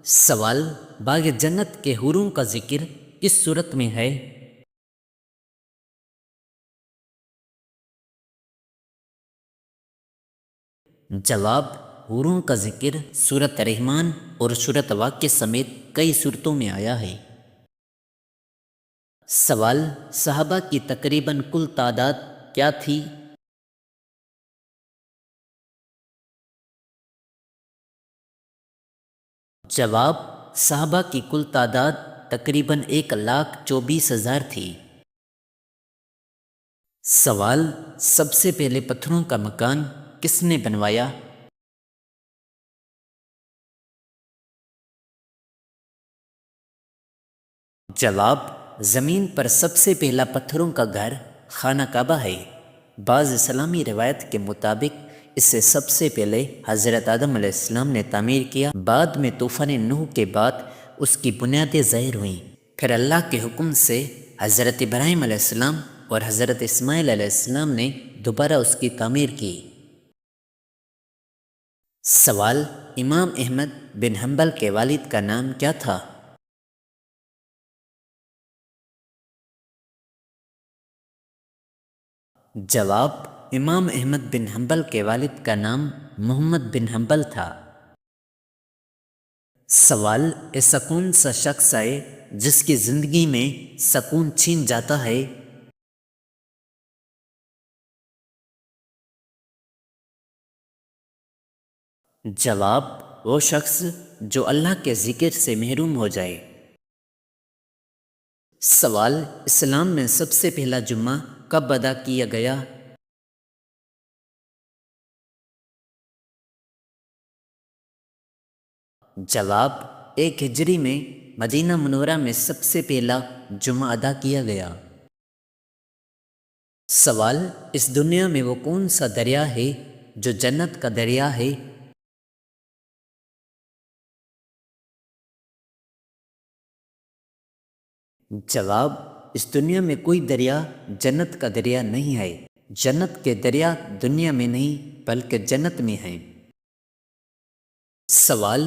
سوال، باغ جنت کے حوروں کا ذکر کس صورت میں ہے؟ جواب، حوروں کا ذکر سورۃ رحمان اور سورۃ واقعہ سمیت کئی صورتوں میں آیا ہے۔ سوال، صحابہ کی تقریباً کل تعداد کیا تھی؟ جواب، صحابہ کی کل تعداد تقریباً 1,24,000 تھی۔ سوال، سب سے پہلے پتھروں کا مکان کس نے بنوایا؟ جواب، زمین پر سب سے پہلا پتھروں کا گھر خانہ کعبہ ہے۔ بعض اسلامی روایت کے مطابق اسے سب سے پہلے حضرت آدم علیہ السلام نے تعمیر کیا، بعد میں طوفان نوح کے بعد اس کی بنیادیں ظاہر ہوئیں، پھر اللہ کے حکم سے حضرت ابراہیم علیہ السلام اور حضرت اسماعیل علیہ السلام نے دوبارہ اس کی تعمیر کی۔ سوال، امام احمد بن حنبل کے والد کا نام کیا تھا؟ جواب، امام احمد بن حنبل کے والد کا نام محمد بن حنبل تھا۔ سوال، ایسا کون سا شخص ہے جس کی زندگی میں سکون چھین جاتا ہے؟ جواب، وہ شخص جو اللہ کے ذکر سے محروم ہو جائے۔ سوال، اسلام میں سب سے پہلا جمعہ کب ادا کیا گیا؟ جواب، 1 ہجری میں مدینہ منورہ میں سب سے پہلا جمعہ ادا کیا گیا۔ سوال، اس دنیا میں وہ کون سا دریا ہے جو جنت کا دریا ہے؟ جواب، اس دنیا میں کوئی دریا جنت کا دریا نہیں ہے۔ جنت کے دریا دنیا میں نہیں بلکہ جنت میں ہیں۔ سوال،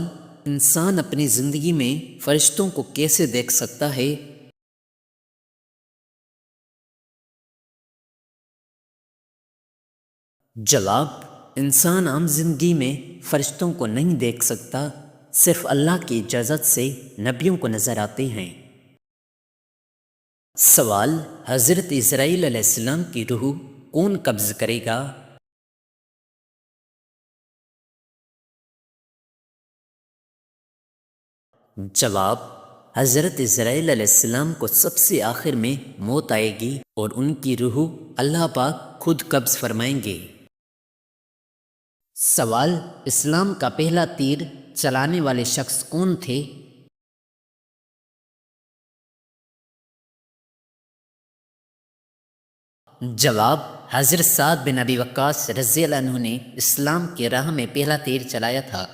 انسان اپنی زندگی میں فرشتوں کو کیسے دیکھ سکتا ہے؟ جواب، انسان عام زندگی میں فرشتوں کو نہیں دیکھ سکتا، صرف اللہ کی اجازت سے نبیوں کو نظر آتے ہیں۔ سوال، حضرت اسرائیل علیہ السلام کی روح کون قبض کرے گا؟ جواب، حضرت اسرائیل علیہ السلام کو سب سے آخر میں موت آئے گی اور ان کی روح اللہ پاک خود قبض فرمائیں گے۔ سوال، اسلام کا پہلا تیر چلانے والے شخص کون تھے؟ جواب، حضرت سعد بن ابی وقاص رضی اللہ عنہ نے اسلام کی راہ میں پہلا تیر چلایا تھا۔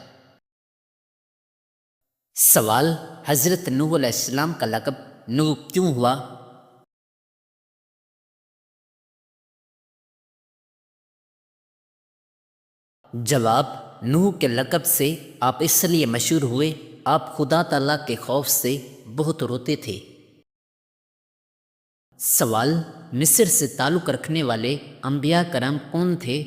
سوال، حضرت نوح علیہ السلام کا لقب نوح کیوں ہوا؟ جواب، نوح کے لقب سے آپ اس لیے مشہور ہوئے، آپ خدا تعالیٰ کے خوف سے بہت روتے تھے۔ سوال، مصر سے تعلق رکھنے والے انبیاء کرام کون تھے؟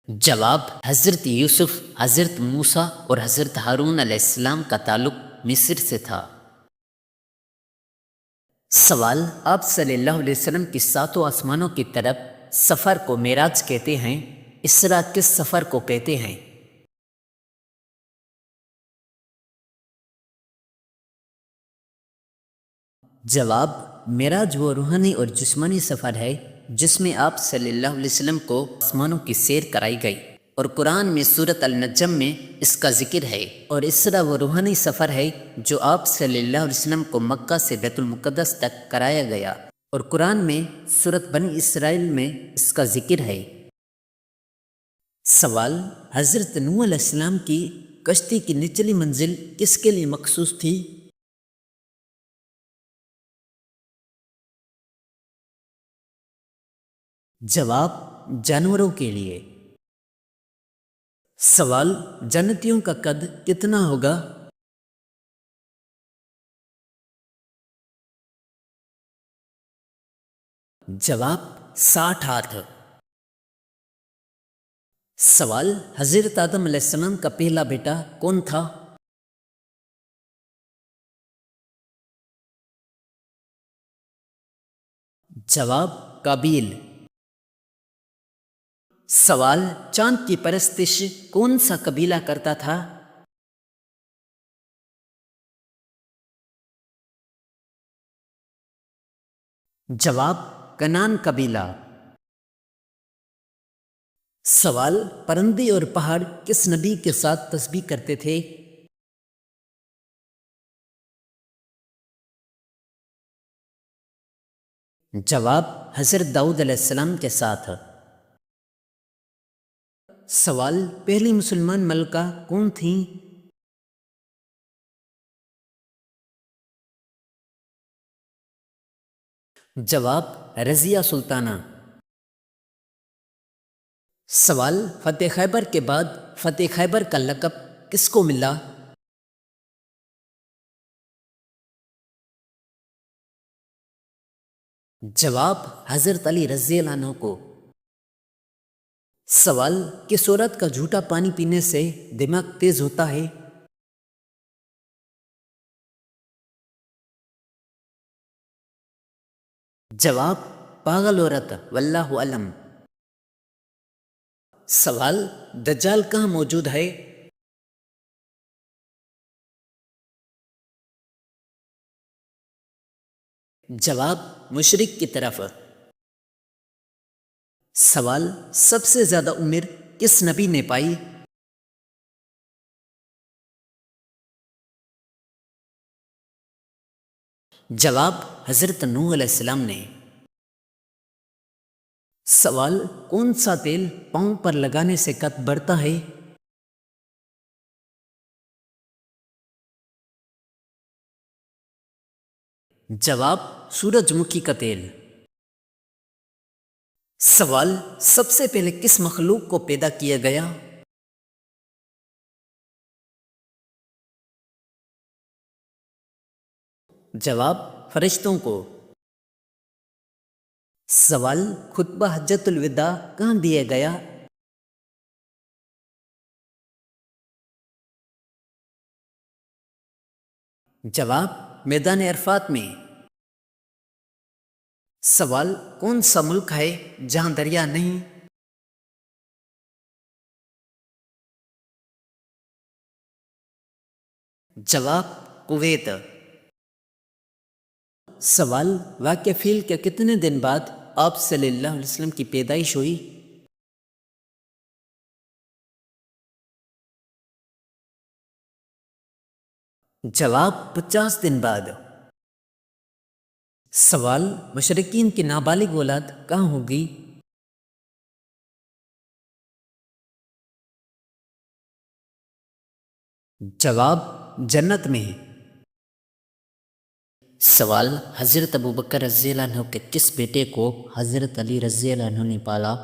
جواب، حضرت یوسف، حضرت موسیٰ اور حضرت ہارون علیہ السلام کا تعلق مصر سے تھا۔ سوال، آپ صلی اللہ علیہ وسلم کی 7 آسمانوں کی طرف سفر کو معراج کہتے ہیں، اسراء کس سفر کو کہتے ہیں؟ جواب، معراج وہ روحانی اور جسمانی سفر ہے جس میں آپ صلی اللہ علیہ وسلم کو آسمانوں کی سیر کرائی گئی، اور قرآن میں سورۃ النجم میں اس کا ذکر ہے، اور اسراء وہ روحانی سفر ہے جو آپ صلی اللہ علیہ وسلم کو مکہ سے بیت المقدس تک کرایا گیا، اور قرآن میں سورۃ بنی اسرائیل میں اس کا ذکر ہے۔ سوال، حضرت نوح علیہ السلام کی کشتی کی نچلی منزل کس کے لیے مخصوص تھی؟ جواب، جانوروں کے لیے۔ سوال، جنتیوں کا قد کتنا ہوگا؟ جواب 60 ہاتھ۔ سوال، حضرت آدم علیہ السلام کا پہلا بیٹا کون تھا؟ جواب قابیل۔ سوال، چاند کی پرستش کون سا قبیلہ کرتا تھا؟ جواب کنان قبیلہ۔ سوال، پرندے اور پہاڑ کس نبی کے ساتھ تسبیح کرتے تھے؟ جواب حضرت داؤد علیہ السلام کے ساتھ۔ سوال، پہلی مسلمان ملکہ کون تھیں؟ جواب رضیہ سلطانہ۔ سوال، فتح خیبر کے بعد فتح خیبر کا لقب کس کو ملا؟ جواب حضرت علی رضی اللہ عنہ کو۔ سوال، کس عورت کا جھوٹا پانی پینے سے دماغ تیز ہوتا ہے؟ جواب پاگل عورت، واللہ علم۔ سوال، دجال کہاں موجود ہے؟ جواب مشرق کی طرف۔ سوال، سب سے زیادہ عمر کس نبی نے پائی؟ جواب حضرت نوح علیہ السلام نے۔ سوال، کون سا تیل پاؤں پر لگانے سے قد بڑھتا ہے؟ جواب سورج مکھی کا تیل۔ سوال، سب سے پہلے کس مخلوق کو پیدا کیا گیا؟ جواب فرشتوں کو۔ سوال، خطبہ حجۃ الوداع کہاں دیا گیا؟ جواب میدان عرفات میں۔ سوال، کون سا ملک ہے جہاں دریا نہیں؟ جواب کویت۔ سوال، واقعہ فیل کے کتنے دن بعد آپ صلی اللہ علیہ وسلم کی پیدائش ہوئی؟ جواب 50 دن بعد۔ سوال، مشرکین کی نابالغ اولاد کہاں ہوگی؟ جواب جنت میں۔ سوال، حضرت ابوبکر رضی اللہ عنہ کے کس بیٹے کو حضرت علی رضی اللہ عنہ نے پالا؟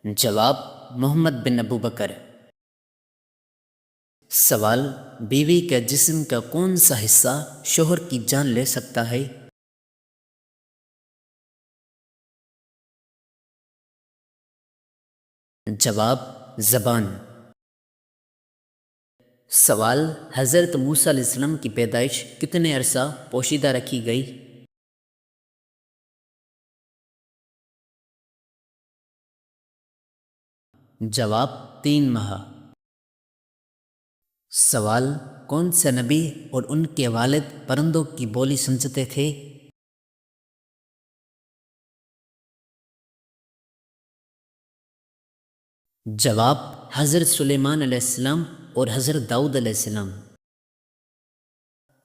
جواب محمد بن ابوبکر۔ سوال، بیوی کے جسم کا کون سا حصہ شوہر کی جان لے سکتا ہے؟ جواب زبان۔ سوال، حضرت موسیٰ علیہ السلام کی پیدائش کتنے عرصہ پوشیدہ رکھی گئی؟ جواب 3 ماہ۔ سوال، کون سے نبی اور ان کے والد پرندوں کی بولی سمجھتے تھے؟ جواب حضرت سلیمان علیہ السلام اور حضرت داؤد علیہ السلام۔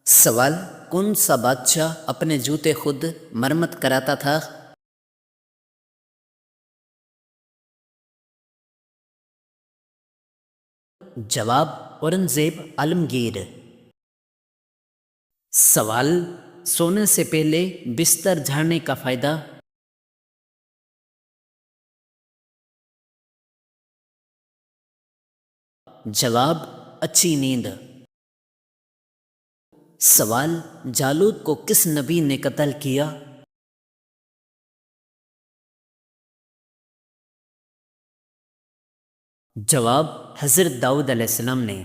سوال، کون سا بادشاہ اپنے جوتے خود مرمت کراتا تھا؟ جواب اورنگزیب عالمگیر۔ سوال، سونے سے پہلے بستر جھاڑنے کا فائدہ؟ جواب اچھی نیند۔ سوال جالوت کو کس نبی نے قتل کیا؟ جواب حضرت داؤد علیہ السلام نے۔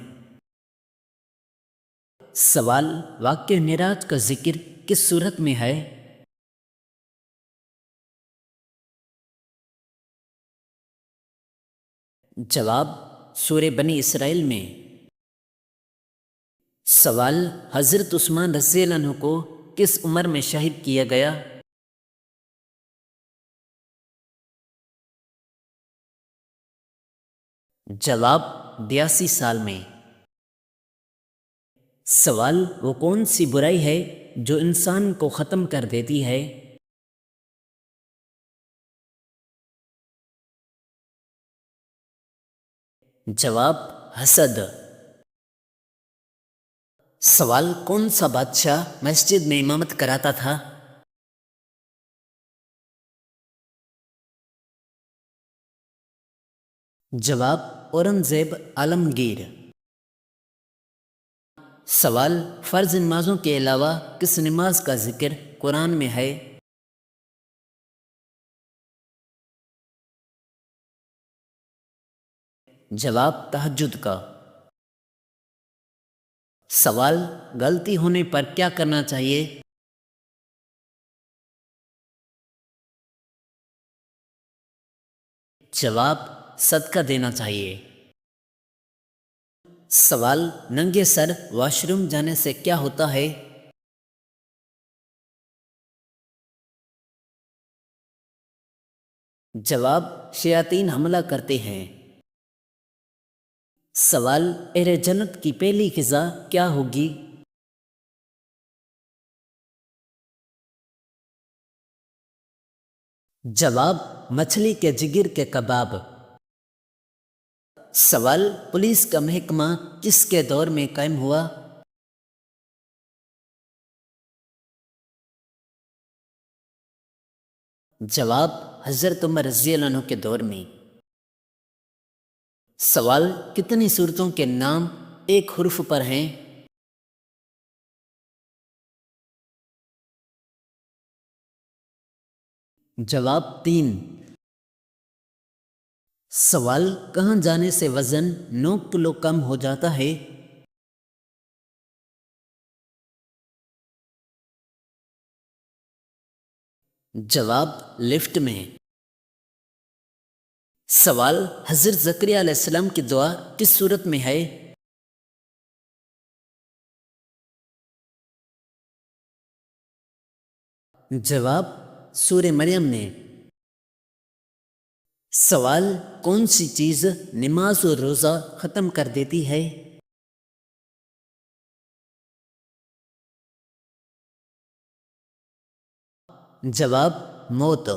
سوال واقعہ معراج کا ذکر کس صورت میں ہے؟ جواب سورہ بنی اسرائیل میں۔ سوال حضرت عثمان رضی اللہ عنہ کو کس عمر میں شہید کیا گیا؟ جواب 82 سال میں۔ سوال وہ کون سی برائی ہے جو انسان کو ختم کر دیتی ہے؟ جواب حسد۔ سوال کون سا بادشاہ مسجد میں امامت کراتا تھا؟ جواب اورنگزیب عالمگیر۔ سوال فرض نمازوں کے علاوہ کس نماز کا ذکر قرآن میں ہے؟ جواب تہجد کا۔ سوال غلطی ہونے پر کیا کرنا چاہیے؟ جواب صدقہ دینا چاہیے۔ سوال ننگے سر واش روم جانے سے کیا ہوتا ہے؟ جواب شیاطین حملہ کرتے ہیں۔ سوال اہل جنت کی پہلی غذا کیا ہوگی؟ جواب مچھلی کے جگر کے کباب۔ سوال پولیس کا محکمہ کس کے دور میں قائم ہوا؟ جواب حضرت عمر رضی اللہ عنہ کے دور میں۔ سوال کتنی صورتوں کے نام ایک حرف پر ہیں؟ جواب 3۔ سوال کہاں جانے سے وزن 9 کلو کم ہو جاتا ہے؟ جواب لفٹ میں۔ سوال حضرت زکریا علیہ السلام کی دعا کس صورت میں ہے؟ جواب سورہ مریم میں۔ سوال کون سی چیز نماز اور روزہ ختم کر دیتی ہے؟ جواب موت۔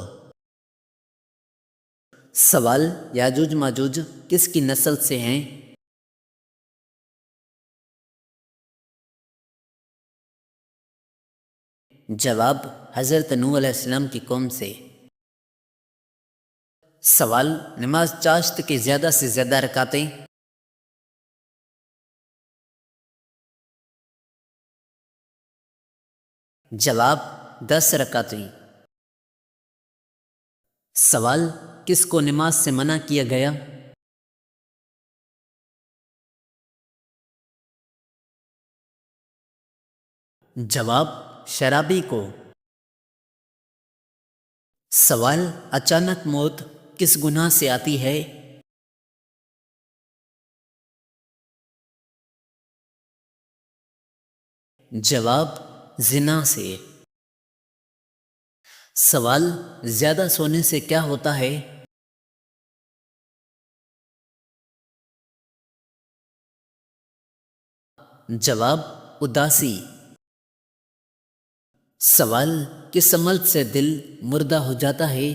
سوال یاجوج ماجوج کس کی نسل سے ہیں؟ جواب حضرت نوح علیہ السلام کی قوم سے۔ سوال نماز چاشت کی زیادہ سے زیادہ رکعتیں؟ جواب 10 رکعتیں۔ سوال کس کو نماز سے منع کیا گیا؟ جواب شرابی کو۔ سوال اچانک موت کس گناہ سے آتی ہے؟ جواب زنا سے۔ سوال زیادہ سونے سے کیا ہوتا ہے؟ جواب اداسی۔ سوال کس عمل سے دل مردہ ہو جاتا ہے؟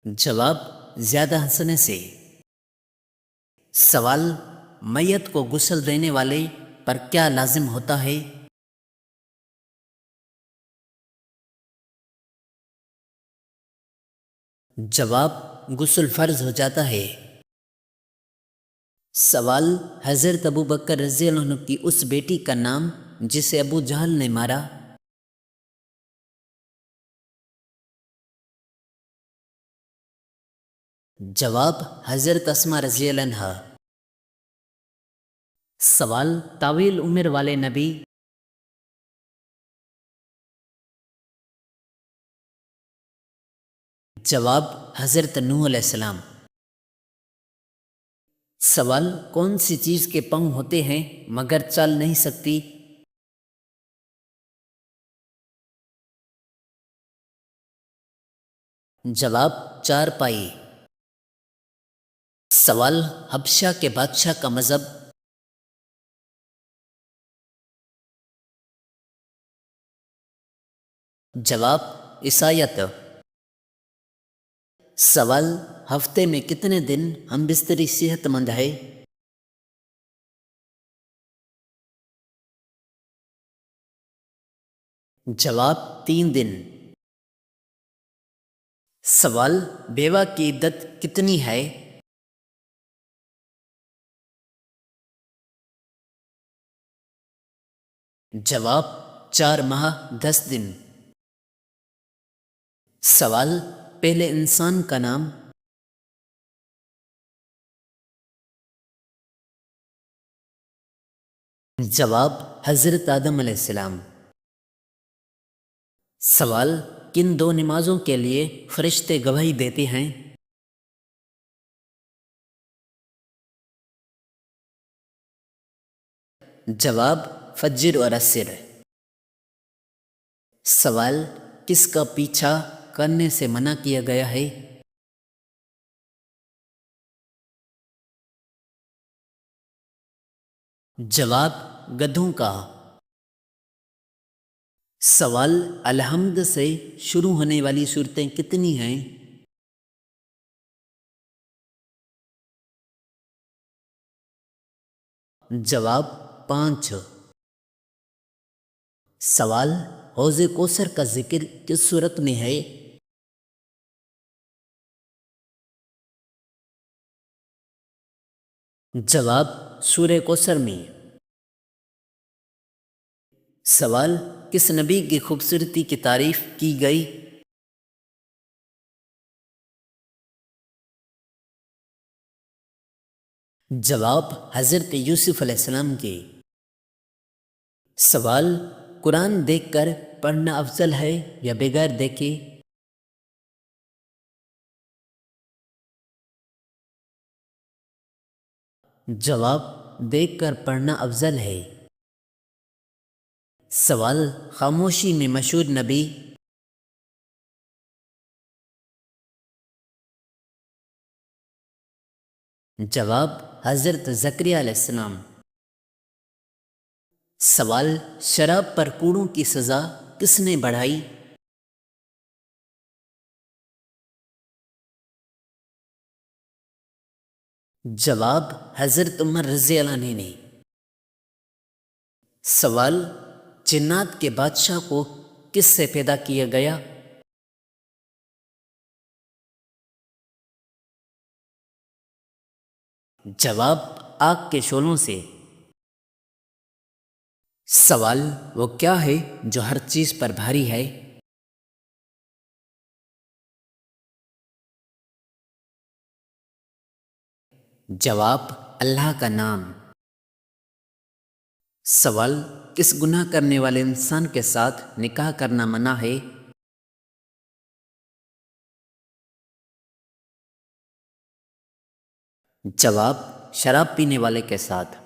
جواب زیادہ ہنسنے سے۔ سوال میت کو غسل دینے والے پر کیا لازم ہوتا ہے؟ جواب: غسل فرض ہو جاتا ہے۔ سوال: حضرت ابو بکر رضی اللہ عنہ کی اس بیٹی کا نام جسے ابو جہل نے مارا؟ جواب: حضرت اسماء رضی اللہ عنہا۔ سوال: طویل عمر والے نبی؟ جواب: حضرت نوح علیہ السلام۔ سوال: کون سی چیز کے پاؤں ہوتے ہیں مگر چل نہیں سکتی؟ جواب: چار پائی۔ سوال: حبشہ کے بادشاہ کا مذہب؟ جواب: عیسائیت۔ سوال: ہفتے میں کتنے دن ہم بستری صحت مند ہے؟ جواب: 3 دن۔ سوال: بیوہ کی عدت کتنی ہے؟ جواب: 4 ماہ 10 دن۔ سوال: پہلے انسان کا نام؟ جواب: حضرت آدم علیہ السلام۔ سوال: کن 2 نمازوں کے لیے فرشتے گواہی دیتے ہیں؟ جواب: فجر اور عصر۔ سوال: کس کا پیچھا کرنے سے منع کیا گیا ہے؟ جواب: گدھوں کا۔ سوال: الحمد سے شروع ہونے والی صورتیں کتنی ہیں؟ جواب: 5۔ سوال: حوض کوثر کا ذکر کس صورت میں ہے؟ جواب: سورہ کوثر میں۔ سوال: کس نبی کی خوبصورتی کی تعریف کی گئی؟ جواب: حضرت یوسف علیہ السلام کی۔ سوال: قرآن دیکھ کر پڑھنا افضل ہے یا بغیر دیکھے؟ جواب: دیکھ کر پڑھنا افضل ہے۔ سوال: خاموشی میں مشہور نبی؟ جواب: حضرت زکریا علیہ السلام۔ سوال: شراب پر کوڑوں کی سزا کس نے بڑھائی؟ جواب: حضرت عمر رضی اللہ عنہ نے۔ سوال: جنات کے بادشاہ کو کس سے پیدا کیا گیا؟ جواب: آگ کے شعلوں سے۔ سوال: وہ کیا ہے جو ہر چیز پر بھاری ہے؟ جواب: اللہ کا نام۔ سوال: کس گناہ کرنے والے انسان کے ساتھ نکاح کرنا منع ہے؟ جواب: شراب پینے والے کے ساتھ۔